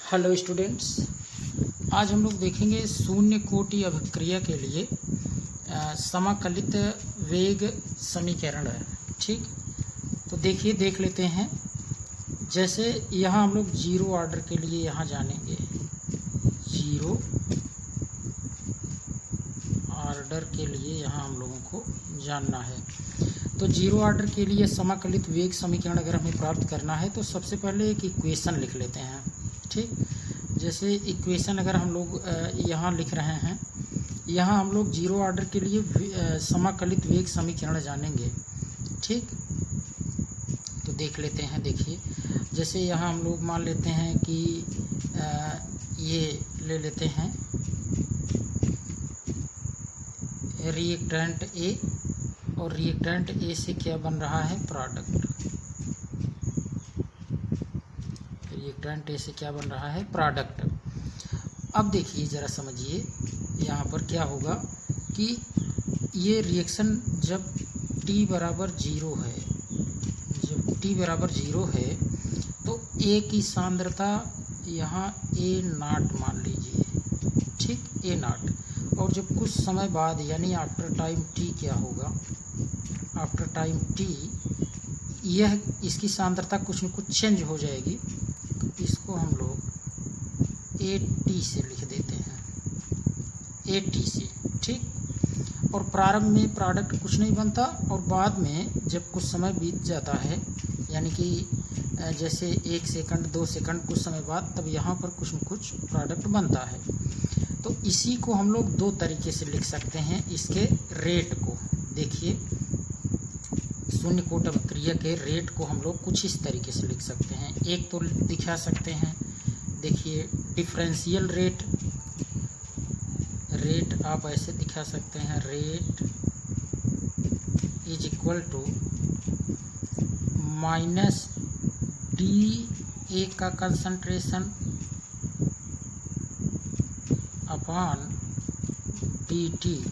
Hello students, आज हम लोग देखेंगे शून्य कोटि अभिक्रिया के लिए समाकलित वेग समीकरण है। ठीक, तो देखिए देख लेते हैं। जैसे यहाँ हम लोग जीरो ऑर्डर के लिए यहाँ जानेंगे, जीरो ऑर्डर के लिए यहाँ हम लोगों को जानना है। तो जीरो ऑर्डर के लिए समाकलित वेग समीकरण अगर हमें प्राप्त करना है तो सबसे पहले एक इक्वेशन लिख लेते हैं। ठीक, जैसे इक्वेशन अगर हम लोग यहाँ लिख रहे हैं, यहाँ हम लोग जीरो ऑर्डर के लिए समाकलित वेग समीकरण जानेंगे। ठीक, तो देख लेते हैं। देखिए जैसे यहाँ हम लोग मान लेते हैं कि ये ले लेते हैं रिएक्टेंट ए, और रिएक्टेंट ए से क्या बन रहा है, प्रोडक्ट। रिएक्टेंट ए से क्या बन रहा है, प्रोडक्ट। अब देखिए ज़रा समझिए, यहाँ पर क्या होगा कि ये रिएक्शन जब t बराबर जीरो है, जब t बराबर जीरो है तो ए की सांद्रता यहाँ ए नाट मान लीजिए। ठीक, ए नाट। और जब कुछ समय बाद यानी आफ्टर टाइम t क्या होगा, आफ्टर टाइम t यह इसकी सांद्रता कुछ न कुछ चेंज हो जाएगी। तो इसको हम लोग AT से लिख देते हैं, AT से। ठीक, और प्रारंभ में प्रोडक्ट कुछ नहीं बनता, और बाद में जब कुछ समय बीत जाता है, यानी कि जैसे 1 सेकंड 2 सेकंड कुछ समय बाद, तब यहाँ पर कुछ न कुछ प्रोडक्ट बनता है। तो इसी को हम लोग दो तरीके से लिख सकते हैं, इसके रेट को। देखिए शून्य कोटि अभिक्रिया के रेट को हम लोग कुछ इस तरीके से लिख सकते हैं। एक तो दिखा सकते हैं, देखिए डिफरेंशियल रेट, रेट आप ऐसे दिखा सकते हैं, rate is equal to minus D A का कंसंट्रेशन अपॉन डी टी,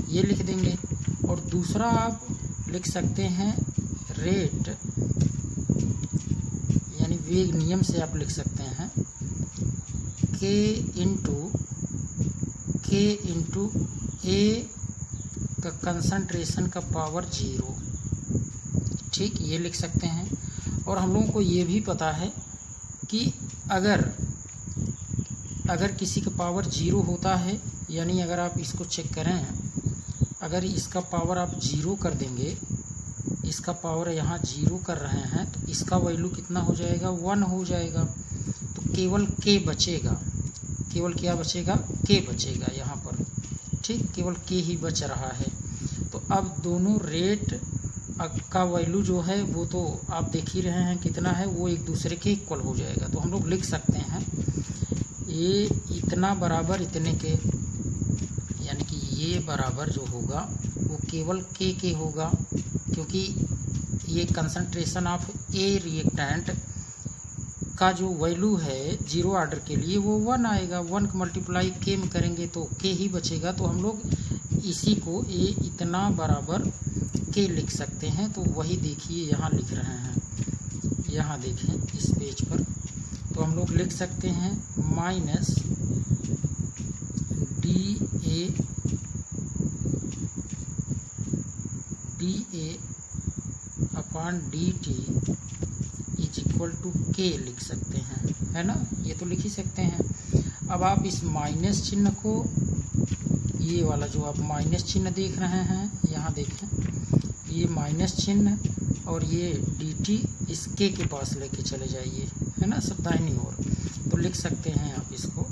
ये लिख देंगे। और दूसरा आप लिख सकते हैं रेट, यानी वेग नियम से आप लिख सकते हैं के इंटू ए का कंसंट्रेशन का पावर जीरो। ठीक, ये लिख सकते हैं। और हम लोगों को ये भी पता है कि अगर किसी का पावर जीरो होता है, यानी अगर आप इसको चेक करें, अगर इसका पावर आप जीरो कर देंगे, इसका पावर यहाँ जीरो कर रहे हैं, तो इसका वैल्यू कितना हो जाएगा, 1 हो जाएगा। तो केवल के बचेगा, केवल क्या बचेगा, के बचेगा यहाँ पर। ठीक, केवल के ही बच रहा है। तो अब दोनों रेट का वैल्यू जो है वो तो आप देख ही रहे हैं कितना है, वो एक दूसरे के इक्वल हो जाएगा। तो हम लोग लिख सकते हैं ये इतना बराबर इतने के, यानी कि ये बराबर जो होगा वो केवल के होगा, क्योंकि ये कंसंट्रेशन ऑफ ए रिएक्टेंट का जो वैल्यू है जीरो ऑर्डर के लिए वो 1 आएगा। 1 को मल्टीप्लाई के में करेंगे तो के ही बचेगा। तो हम लोग इसी को ए इतना बराबर के लिख सकते हैं। तो वही देखिए यहाँ लिख रहे हैं, यहाँ देखें इस पेज पर। तो हम लोग लिख सकते हैं minus D A upon D T is equal to K लिख सकते हैं, है ना। ये तो लिख ही सकते हैं। अब आप इस माइनस चिन्ह को, ये वाला जो आप माइनस चिन्ह देख रहे हैं, यहाँ देखें ये माइनस चिन्ह, और ये डी टी इस के पास लेके चले जाइए, है ना, सब दाहिनी ओर। तो लिख सकते हैं आप इसको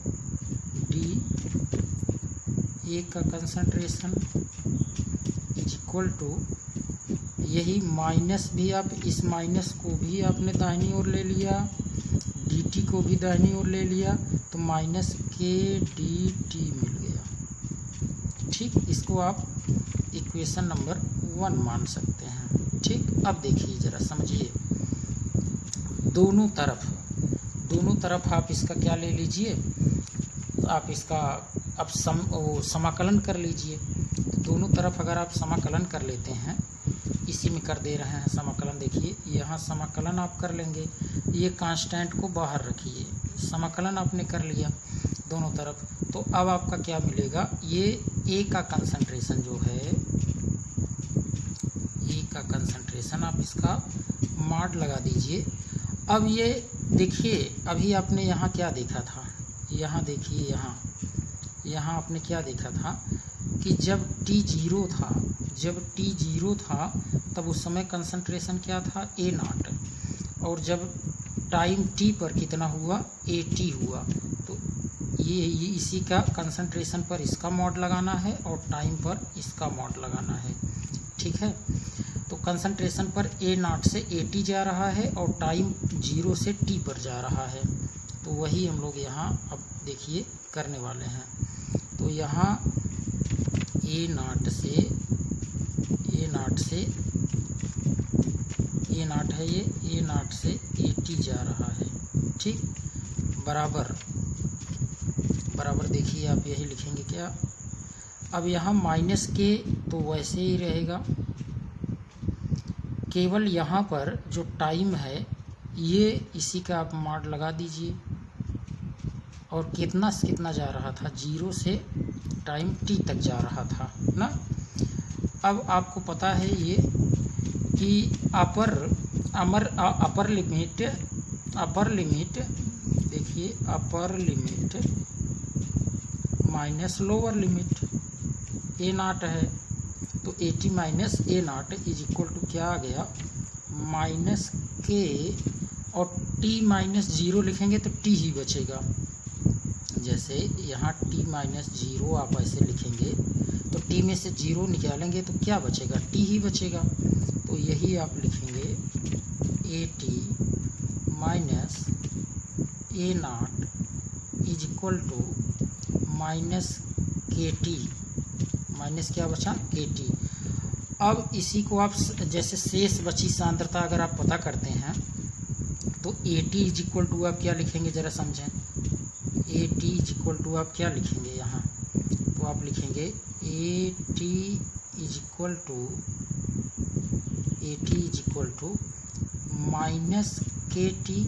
डी ए का कंसंट्रेशन इज इक्वल टू, यही माइनस भी आप, इस माइनस को भी आपने दाहिनी ओर ले लिया, डी टी को भी दाहिनी ओर ले लिया, तो माइनस के डी टी मिल गया। ठीक, इसको आप इक्वेशन नंबर 1 मान सकते हैं। ठीक, अब देखिए ज़रा समझिए, दोनों तरफ आप इसका क्या ले लीजिए, आप इसका अब समाकलन कर लीजिए। तो दोनों तरफ अगर आप समाकलन कर लेते हैं, इसी में कर दे रहे हैं समाकलन। देखिए यहाँ समाकलन आप कर लेंगे, ये कांस्टेंट को बाहर रखिए, समाकलन आपने कर लिया दोनों तरफ। तो अब आपका क्या मिलेगा, ये ए का कंसंट्रेशन जो है, ए का कंसंट्रेशन आप इसका मॉड लगा दीजिए। अब ये देखिए, अभी आपने यहाँ क्या देखा था, यहाँ देखिए, यहाँ आपने क्या देखा था कि जब T0 था, जब T0 था तब उस समय कंसंट्रेशन क्या था, A0, और जब टाइम T पर कितना हुआ, AT हुआ। तो ये इसी का कंसंट्रेशन पर इसका मॉड लगाना है और टाइम पर इसका मॉड लगाना है, ठीक है। तो कंसंट्रेशन पर A0 से AT जा रहा है और टाइम 0 से T पर जा रहा है। तो वही हम लोग यहाँ अब देखिए करने वाले हैं। तो यहाँ A0 है, ये A0 से AT जा रहा है, ठीक, बराबर देखिए आप यही लिखेंगे क्या। अब यहाँ माइनस के तो वैसे ही रहेगा, केवल यहाँ पर जो टाइम है ये इसी का आप मॉड लगा दीजिए। और कितना से कितना जा रहा था, 0 से टाइम T तक जा रहा था ना। अब आपको पता है ये कि अपर लिमिट देखिए, upper limit minus lower limit A0 है। तो AT minus A0 is equal to क्या आ गया, माइनस के, और T माइनस 0 लिखेंगे तो T ही बचेगा। जैसे यहाँ T माइनस 0 आप ऐसे लिखेंगे तो T में से 0 निकालेंगे तो क्या बचेगा, T ही बचेगा। तो यही आप लिखेंगे AT minus A0 is equal to minus KT, minus क्या बचा, KT। अब इसी को आप जैसे शेष बची सांद्रता अगर आप पता करते हैं तो AT इज इक्वल टू आप क्या लिखेंगे, ज़रा समझें। AT इज इक्वल टू आप क्या लिखेंगे यहाँ, तो आप लिखेंगे AT is equal to minus KT,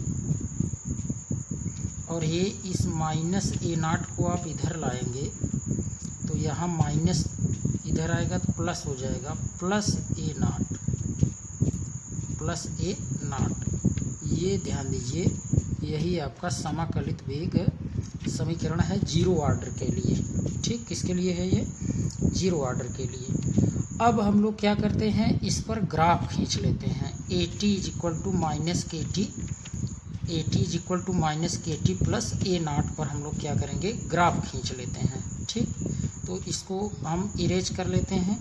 और ये इस माइनस A0 को आप इधर लाएंगे तो यहाँ माइनस इधर आएगा तो प्लस हो जाएगा, प्लस A0। ये ध्यान दीजिए, यही आपका समाकलित वेग समीकरण है 0 ऑर्डर के लिए, ठीक। किसके लिए है ये, 0 ऑर्डर के लिए। अब हम लोग क्या करते हैं, इस पर ग्राफ खींच लेते हैं। AT is equal to minus KT, AT is equal to minus KT plus A0 पर हम लोग क्या करेंगे, ग्राफ खींच लेते हैं, ठीक। तो इसको हम इरेज कर लेते हैं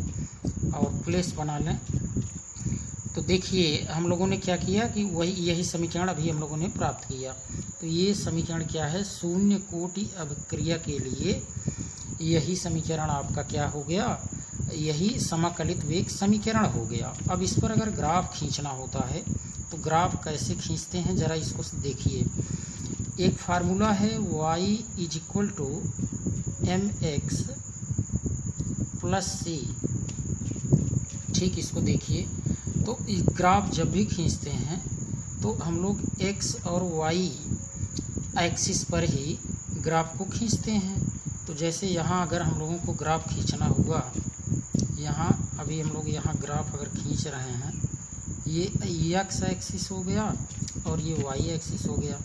और प्लेस बना लें। तो देखिए हम लोगों ने क्या किया कि यही समीकरण अभी हम लोगों ने प्राप्त किया। तो ये समीकरण क्या है, शून्य कोटि अभिक्रिया के लिए यही समीकरण आपका क्या हो गया, यही समाकलित वेग समीकरण हो गया। अब इस पर अगर ग्राफ खींचना होता है तो ग्राफ कैसे खींचते हैं, ज़रा इसको देखिए। एक फार्मूला है y is equal to mx plus c, ठीक। इसको देखिए, तो ग्राफ जब भी खींचते हैं तो हम लोग x और y एक्सिस पर ही ग्राफ को खींचते हैं। तो जैसे यहाँ अगर हम लोगों को ग्राफ खींचना हुआ, यहाँ अभी हम लोग यहाँ ग्राफ अगर खींच रहे हैं, ये x एक्सिस हो गया और ये y एक्सिस हो गया।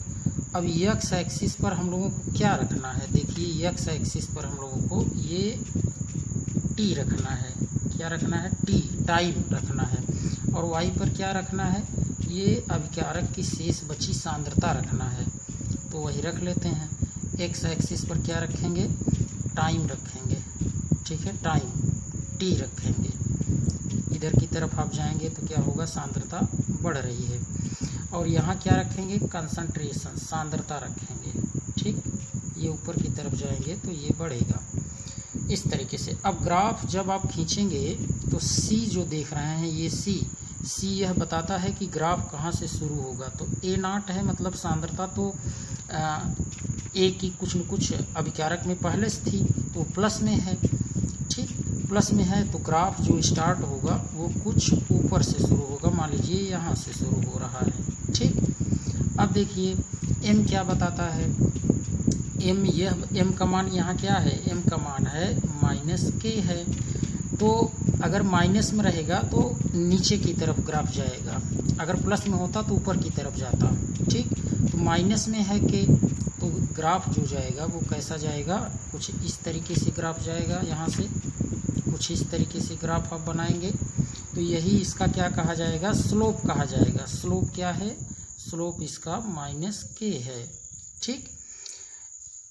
अब x एक्सिस पर हम लोगों को क्या रखना है, देखिए x एक्सिस पर हम लोगों को ये t रखना है, क्या रखना है, t, टाइम रखना है। और y पर क्या रखना है, ये अभिकारक की शेष बची सांद्रता रखना है। तो वही रख लेते हैं। x एक्सिस पर क्या रखेंगे, टाइम रखेंगे, ठीक है, टाइम t रखेंगे। इधर की तरफ आप जाएंगे तो क्या होगा, सांद्रता बढ़ रही है। और यहाँ क्या रखेंगे, कंसंट्रेशन, सांद्रता रखेंगे, ठीक। ये ऊपर की तरफ जाएंगे तो ये बढ़ेगा इस तरीके से। अब ग्राफ जब आप खींचेंगे तो C जो देख रहे हैं, ये C यह बताता है कि ग्राफ कहाँ से शुरू होगा। तो A0 है, मतलब सांद्रता तो A की कुछ न कुछ अभिकारक में पहले से थी तो प्लस में है, ठीक, प्लस में है। तो ग्राफ जो स्टार्ट होगा वो कुछ ऊपर से शुरू होगा, मान लीजिए यहाँ से शुरू हो रहा है, ठीक। अब देखिए एम क्या बताता है, एम, यह एम का मान यहाँ क्या है, एम का मान है माइनस के है। तो अगर माइनस में रहेगा तो नीचे की तरफ ग्राफ जाएगा, अगर प्लस में होता तो ऊपर की तरफ जाता। ठीक, तो माइनस में है के, तो ग्राफ जो जाएगा वो कैसा जाएगा, कुछ इस तरीके से ग्राफ जाएगा, यहाँ से कुछ इस तरीके से ग्राफ आप बनाएंगे तो यही इसका क्या कहा जाएगा, स्लोप कहा जाएगा। स्लोप क्या है, स्लोप इसका माइनस के है। ठीक,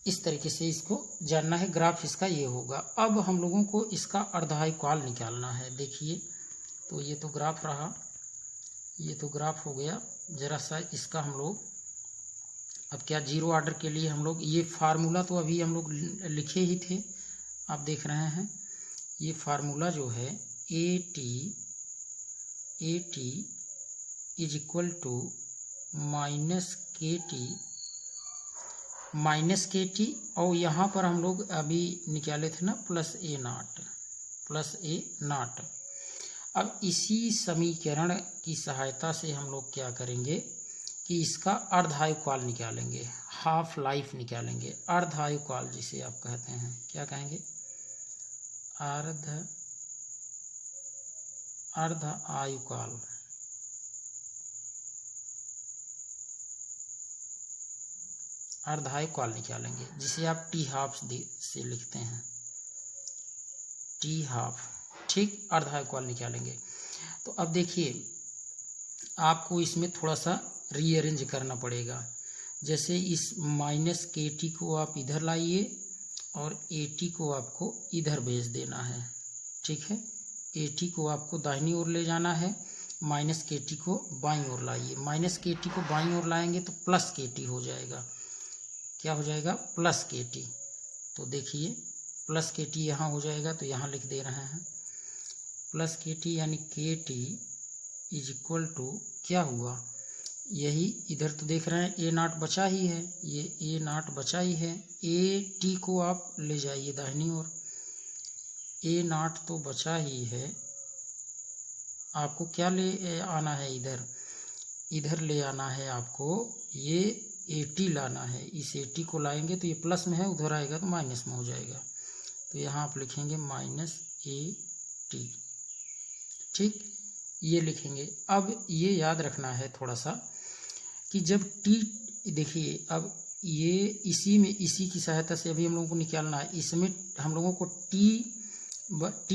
इस तरीके से इसको जानना है, ग्राफ इसका ये होगा। अब हम लोगों को इसका अर्धायुकाल निकालना है। देखिए, तो ये तो ग्राफ रहा, ये तो ग्राफ हो गया। जरा सा इसका हम लोग अब क्या, जीरो ऑर्डर के लिए हम लोग ये फार्मूला तो अभी हम लोग लिखे ही थे, आप देख रहे हैं। ये फार्मूला जो है A T is equal to minus K T, और यहाँ पर हम लोग अभी निकाले थे ना प्लस ए नॉट। अब इसी समीकरण की सहायता से हम लोग क्या करेंगे कि इसका अर्धायुकाल निकालेंगे, हाफ लाइफ निकालेंगे। अर्धायुकाल जिसे आप कहते हैं, क्या कहेंगे, अर्धायुकाल। अर्धायुकाल निकालेंगे, जिसे आप टी हाफ से लिखते हैं, टी हाफ। ठीक, अर्धायुकाल निकालेंगे। तो अब देखिए, आपको इसमें थोड़ा सा रीअरेंज करना पड़ेगा। जैसे इस माइनस के टी को आप इधर लाइए और ए टी को आपको इधर भेज देना है। ठीक है, ए टी को आपको दाहिनी ओर ले जाना है, माइनस के टी को बाईं ओर लाइए। माइनस के टी को बाईं ओर लाएंगे तो प्लस के टी हो जाएगा। क्या हो जाएगा, प्लस के टी। तो देखिए, प्लस के टी यहाँ हो जाएगा, तो यहाँ लिख दे रहे हैं प्लस के टी, यानी के टी इज इक्वल टू क्या हुआ, यही इधर तो देख रहे हैं ए नॉट बचा ही है, ये ए नॉट बचा ही है। ए टी को आप ले जाइए दाहिनी ओर, ए नॉट तो बचा ही है, आपको क्या ले आना है, इधर ले आना है आपको, ये ए टी लाना है। इस ए टी को लाएंगे तो ये प्लस में है, उधर आएगा तो माइनस में हो जाएगा। तो यहाँ आप लिखेंगे माइनस ए टी। ठीक, ये लिखेंगे। अब ये याद रखना है थोड़ा सा कि जब टी, देखिए अब ये इसी की सहायता से अभी हम लोगों को निकालना है। इसमें हम लोगों को टी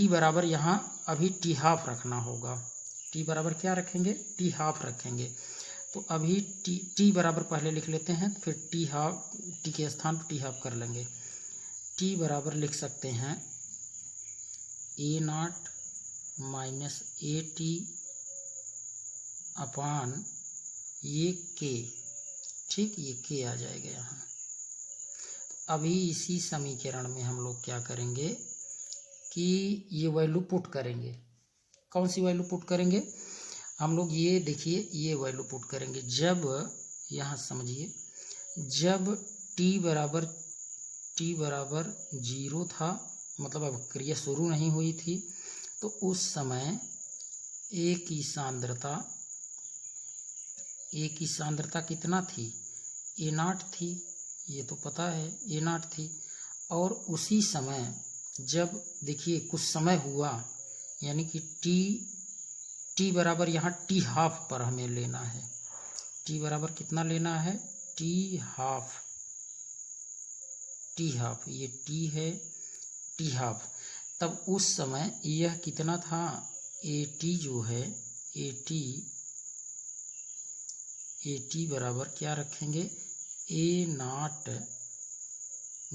बराबर यहाँ अभी टी हाफ रखना होगा। टी बराबर क्या रखेंगे, टी हाफ रखेंगे। तो अभी टी बराबर पहले लिख लेते हैं, फिर टी हाफ, टी के स्थान पर टी हाफ कर लेंगे। टी बराबर लिख सकते हैं ए naught minus A T upon ये के। ठीक, ये के आ जाएगा यहाँ। तो अभी इसी समीकरण में हम लोग क्या करेंगे कि ये वैल्यू पुट करेंगे। कौन सी वैल्यू पुट करेंगे, हम लोग ये देखिए, ये वैल्यू पुट करेंगे जब, यहाँ समझिए, जब टी बराबर 0 था, मतलब अब क्रिया शुरू नहीं हुई थी, तो उस समय ए की सांद्रता कितना थी, ए नॉट थी, ये तो पता है ए नॉट थी। और उसी समय जब देखिए कुछ समय हुआ, यानी कि टी बराबर यहाँ टी हाफ पर हमें लेना है। टी बराबर कितना लेना है, टी हाफ, ये टी है, टी हाफ। तब उस समय यह कितना था, ए टी जो है, ए टी बराबर क्या रखेंगे, ए नॉट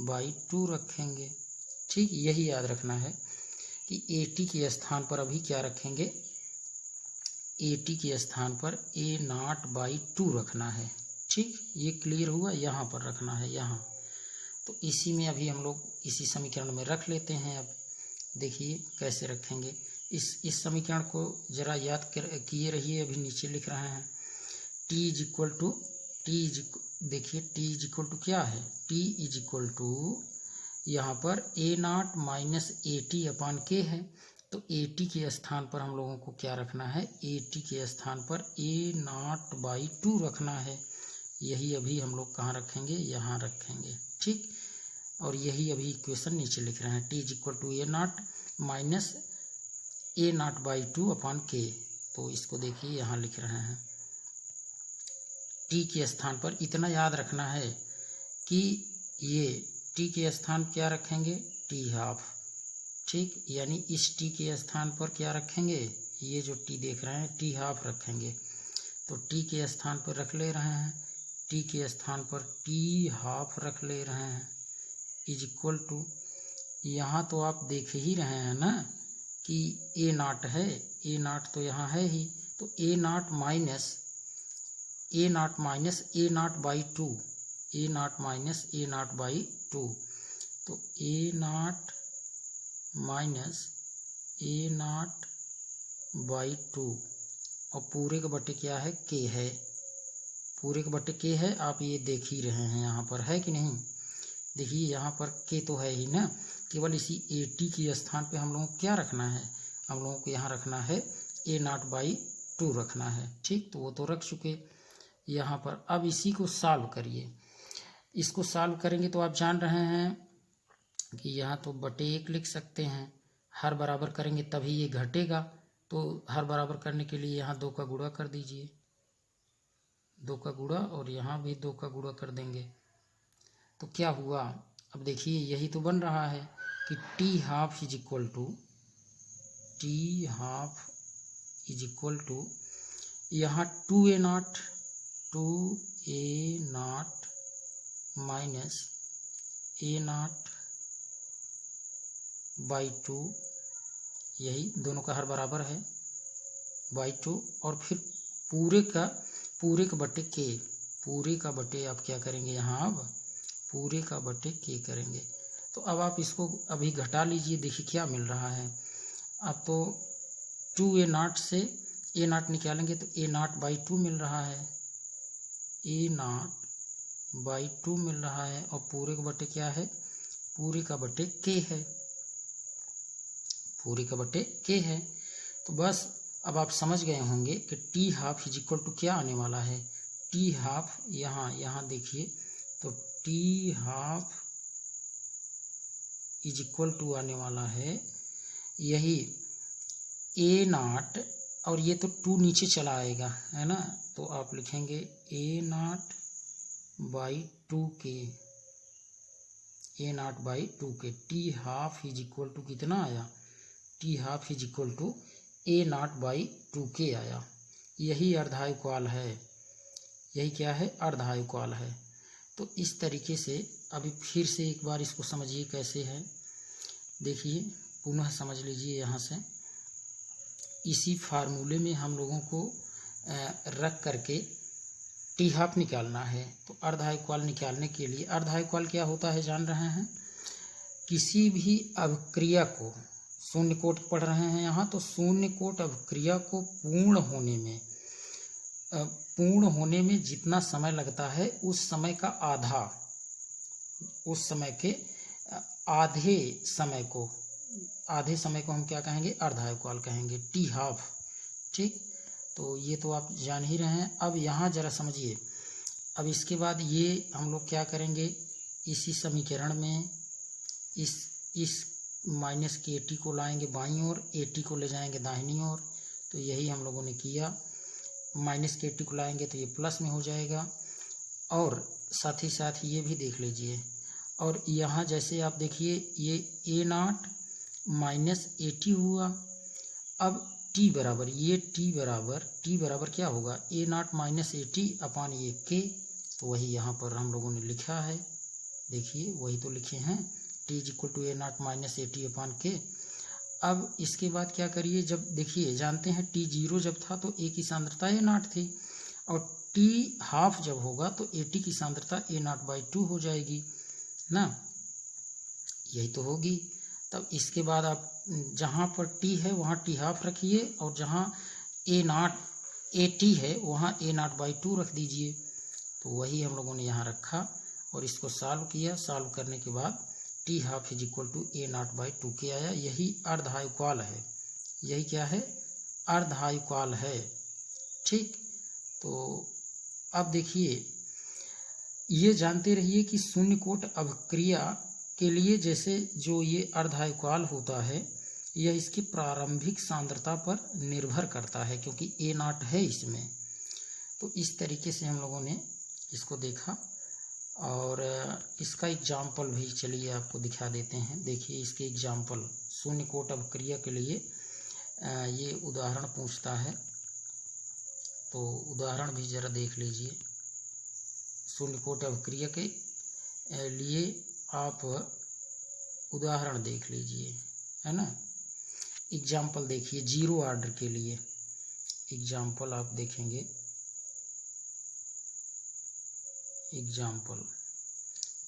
बाई 2 रखेंगे। ठीक, यही याद रखना है कि ए टी के स्थान पर अभी क्या रखेंगे, ए टी के स्थान पर ए नॉट बाई 2 रखना है। ठीक, ये क्लियर हुआ, यहाँ पर रखना है यहाँ। तो इसी में अभी हम लोग इसी समीकरण में रख लेते हैं। अब देखिए कैसे रखेंगे, इस समीकरण को जरा याद किए रहिए, अभी नीचे लिख रहे हैं टी इज इक्वल टू, देखिए टी इज इक्वल टू क्या है, टी इज इक्वल टू यहाँ पर ए naught minus A T upon के है। तो ए टी के स्थान पर हम लोगों को क्या रखना है, ए टी के स्थान पर ए नॉट बाई 2 रखना है। यही अभी हम लोग कहाँ रखेंगे, यहाँ रखेंगे, ठीक। और यही अभी इक्वेशन नीचे लिख रहे हैं, T is equal to A naught minus A naught by 2 upon K. तो इसको देखिए यहाँ लिख रहे हैं, टी के स्थान पर इतना याद रखना है कि ये टी के स्थान क्या रखेंगे, टी हाफ, ठीक। यानी इस टी के स्थान पर क्या रखेंगे, ये जो टी देख रहे हैं टी हाफ रखेंगे। तो टी के स्थान पर रख ले रहे हैं, टी के स्थान पर टी हाफ रख ले रहे हैं, इज इक्वल टू, यहाँ तो आप देख ही रहे हैं ना कि ए नॉट है, ए नॉट तो यहाँ है ही, तो A naught minus A naught by 2, A naught minus A naught by 2, तो A naught minus A naught by 2 और पूरे के बटे क्या है, के है, पूरे के बटे के है, आप ये देख ही रहे हैं यहाँ पर, है कि नहीं। देखिए यहाँ पर के तो है ही ना, केवल इसी ए टी के स्थान पे हम लोगों को क्या रखना है, हम लोगों को यहाँ रखना है ए नॉट बाई 2 रखना है, ठीक। तो वो तो रख चुके यहाँ पर। अब इसी को सॉल्व करिए, इसको सॉल्व करेंगे तो आप जान रहे हैं कि यहाँ तो बटे 1 लिख सकते हैं, हर बराबर करेंगे तभी ये घटेगा, तो हर बराबर करने के लिए यहाँ 2 का गुणा कर दीजिए, 2 का गुणा, और यहाँ भी 2 का गुणा कर देंगे। तो क्या हुआ, अब देखिए यही तो बन रहा है कि T half is equal to, T half is equal to, यहाँ 2a naught minus A naught by 2, यही दोनों का हर बराबर है बाई 2, और फिर पूरे का बटे के, पूरे का बटे आप क्या करेंगे यहाँ, अब पूरे का बटे के करेंगे। तो अब आप इसको अभी घटा लीजिए, देखिए क्या मिल रहा है। अब तो 2a नॉट से ए नॉट निकालेंगे तो ए नॉट बाई 2 मिल रहा है, ए नॉट बाई 2 मिल रहा है, और पूरे का बटे क्या है, पूरे का बटे के है, पूरे का बटे के है। तो बस अब आप समझ गए होंगे कि T half is equal to क्या आने वाला है, टी हाफ, यहाँ देखिए, तो T half is equal to आने वाला है यही ए नॉट, और ये तो 2 नीचे चला आएगा, है ना, तो आप लिखेंगे ए नॉट बाई 2 के, ए naught by 2 K, T half is equal to कितना आया, T half is equal to A naught by 2 K आया। यही अर्धायुकाल है, यही क्या है, अर्धायुकाल है। तो इस तरीके से अभी फिर से एक बार इसको समझिए कैसे है, देखिए पुनः समझ लीजिए। यहाँ से इसी फार्मूले में हम लोगों को रख करके टी हाफ निकालना है। तो अर्धायुकाल निकालने के लिए, अर्धायुकाल क्या होता है जान रहे हैं, किसी भी अभिक्रिया को, शून्य कोट पढ़ रहे हैं यहाँ, तो शून्य कोट अभिक्रिया को पूर्ण होने में जितना समय लगता है उस समय का आधा, उस समय के आधे समय को हम क्या कहेंगे, अर्धायुकाल कहेंगे, टी हाफ, ठीक। तो ये तो आप जान ही रहे हैं। अब यहाँ जरा समझिए, अब इसके बाद ये हम लोग क्या करेंगे, इसी समीकरण में इस माइनस के ए टी को लाएंगे बाईं ओर, ए टी को ले जाएंगे दाहिनी ओर, तो यही हम लोगों ने किया। माइनस के ए टी को लाएंगे तो ये प्लस में हो जाएगा, और साथ ही साथ ये भी देख लीजिए। और यहाँ जैसे आप देखिए ये A naught minus A T हुआ, अब टी बराबर, ये टी बराबर क्या होगा, A naught minus A T upon ये के, तो वही यहाँ पर हम लोगों ने लिखा है, देखिए वही तो लिखे हैं, T is equal to A naught minus A T upon K. अब इसके बाद क्या करिए, जब देखिए जानते हैं टी 0 जब था तो ए की सांद्रता ए नॉट थी, और टी हाफ जब होगा तो ए टी की सांद्रता ए नॉट बाई 2 हो जाएगी ना, यही तो होगी। तब इसके बाद आप जहाँ पर टी है वहाँ टी हाफ रखिए, और जहाँ ए टी है वहाँ ए नॉट बाई 2 रख दीजिए। तो वही हम लोगों ने यहाँ रखा और इसको सॉल्व किया। सॉल्व करने के बाद T half is equal to A naught by 2 K आया। यही अर्धायुकाल है, यही क्या है, अर्धायुकाल है, ठीक। तो अब देखिए ये जानते रहिए कि शून्य कोट अभिक्रिया के लिए जैसे जो ये अर्धायुकाल होता है यह इसकी प्रारंभिक सांद्रता पर निर्भर करता है, क्योंकि A0 है इसमें। तो इस तरीके से हम लोगों ने इसको देखा और इसका एग्जाम्पल भी चलिए आपको दिखा देते हैं। देखिए इसके एग्जाम्पल, शून्य कोट अभिक्रिया के लिए ये उदाहरण पूछता है, तो उदाहरण भी ज़रा देख लीजिए। शून्य कोट अभिक्रिया के लिए आप उदाहरण देख लीजिए, है ना। एग्जाम्पल देखिए, जीरो ऑर्डर के लिए एग्जाम्पल आप देखेंगे। एग्जाम्पल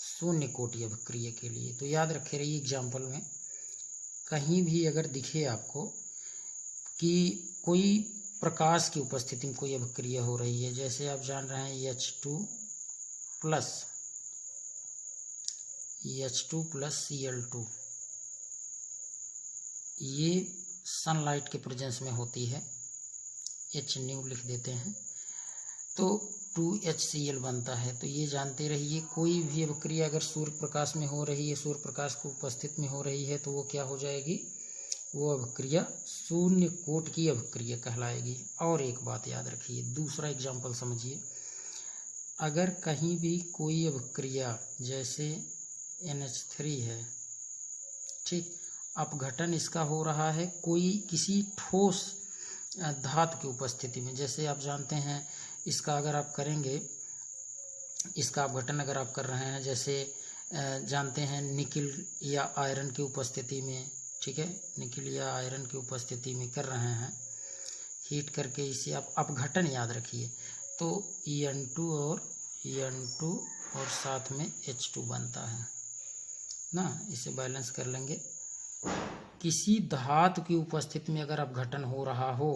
शून्य कोटि अभिक्रिया के लिए, तो याद रखे रहिए एग्जाम्पल में कहीं भी अगर दिखे आपको कि कोई प्रकाश की उपस्थिति में कोई अभिक्रिया हो रही है, जैसे आप जान रहे हैं H2 प्लस Cl2, ये सनलाइट के प्रेजेंस में होती है, H न्यू लिख देते हैं, तो 2HCl बनता है। तो ये जानते रहिए कोई भी अभिक्रिया अगर सूर्य प्रकाश में हो रही है, सूर्य प्रकाश की उपस्थिति में हो रही है, तो वो क्या हो जाएगी, वो अभिक्रिया शून्य कोट की अभिक्रिया कहलाएगी। और एक बात याद रखिए, दूसरा एग्जाम्पल समझिए, अगर कहीं भी कोई अभिक्रिया जैसे NH3 है, ठीक, अपघटन इसका हो रहा है कोई किसी ठोस धातु की उपस्थिति में, जैसे आप जानते हैं इसका अगर आप करेंगे, इसका अपघटन अगर आप कर रहे हैं, जैसे जानते हैं निकिल या आयरन की उपस्थिति में, ठीक है, निकिल या आयरन की उपस्थिति में कर रहे हैं, हीट करके इसे आप अपघटन याद रखिए, तो N2 और साथ में H2 बनता है ना। इसे बैलेंस कर लेंगे। किसी धातु की उपस्थिति में अगर अपघटन हो रहा हो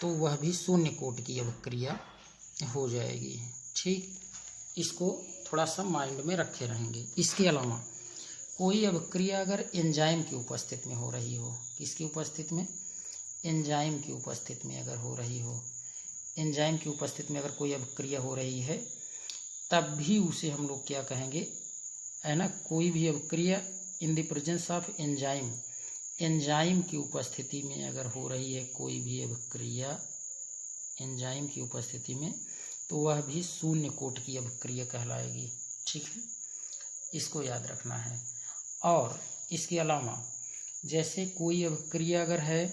तो वह भी शून्य कोट की अभिक्रिया हो जाएगी, ठीक। इसको थोड़ा सा माइंड में रखे रहेंगे। इसके अलावा कोई अभिक्रिया अगर एंजाइम की उपस्थिति में हो रही हो, किसकी उपस्थिति में, एंजाइम की उपस्थिति में अगर हो रही हो, एंजाइम की उपस्थिति में अगर कोई अभिक्रिया हो रही है, तब भी उसे हम लोग क्या कहेंगे, है ना, कोई भी अभिक्रिया in the presence of enzyme, enzyme की उपस्थिति में अगर हो रही है कोई भी अभिक्रिया एंजाइम की उपस्थिति में, तो वह भी शून्य कोट की अभिक्रिया कहलाएगी, ठीक है, इसको याद रखना है। और इसके अलावा जैसे कोई अभिक्रिया अगर है